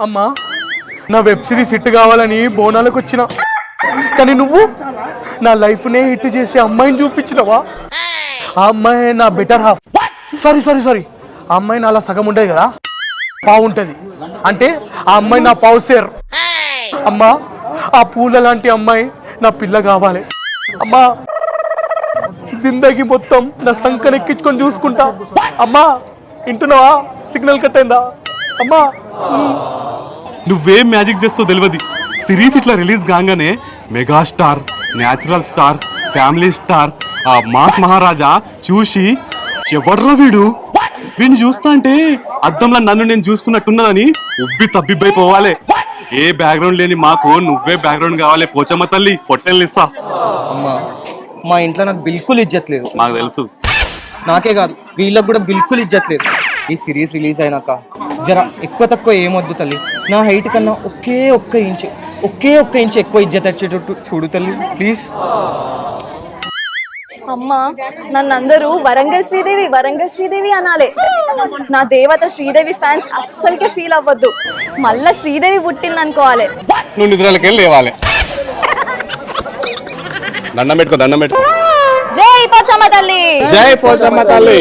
అమ్మా నా web series hit కావాలని బోనాలకు వచ్చిన, కానీ నువ్వు నా లైఫ్నే హిట్ చేసే అమ్మాయిని చూపించినవా? ఆ అమ్మాయి నా బెటర్ హాఫ్. సారీ ఆ అమ్మాయి నాలా సగం ఉంటుంది కదా, పావు ఉంటుంది. అంటే ఆ అమ్మాయి నా పావు సేర్. అమ్మా ఆ పూల లాంటి అమ్మాయి నా పిల్ల కావాలి. అమ్మా జిందగీ మొత్తం నా సంకనెక్కించుకొని చూసుకుంటా. అమ్మా వింటున్నావా? సిగ్నల్ కట్ అయిందా? అమ్మా నువ్వేం మ్యాజిక్ చేస్తావు తెలియదు. సిరీస్ ఇట్లా రిలీజ్ కాగానే megastar, natural star, family star, ఆ మాస్ మహారాజా చూసి ఎవడ్రా వీడిని చూస్తా అంటే అద్దంలో నన్ను నేను చూసుకున్నట్టున్నదని ఉబ్బి తబ్బిబ్బైపోవాలి. ఏ బ్యాక్గ్రౌండ్ లేని మాకు నువ్వే బ్యాక్గ్రౌండ్ కావాలి. పోచమ్మ తల్లి పొట్టెల్ని ఇస్తా. అమ్మా మా ఇంట్లో నాకు బిల్కుల్ ఇజ్జత్ లేదు. మాకు తెలుసు. నాకే కాదు వీళ్ళకి కూడా బిల్కుల్ ఇజ్జత్ లేదు. ఈ సిరీస్ రిలీజ్ అయినాక జర ఎక్కువ తక్కువ ఏమొద్దు తల్లి. నా హైట్ కన్నా ఒకే ఒక్క ఇంచ్ ఎక్కువ ఇజ్జత్ వచ్చేటట్టు చూడు తల్లి ప్లీజ్. అమ్మా నన్ను అందరూ వరంగల్ శ్రీదేవి అనాలే. నా దేవత శ్రీదేవి ఫ్యాన్స్ అస్సలకే ఫీల్ అవ్వద్దు. మళ్ళా శ్రీదేవి పుట్టింది అనుకోవాలి. నువ్వు నిద్రలకెళ్ళి లేవాలి. దండం పెట్టుకో. జై పోచమ్మ తల్లి. జై పోచమ్మ తల్లి.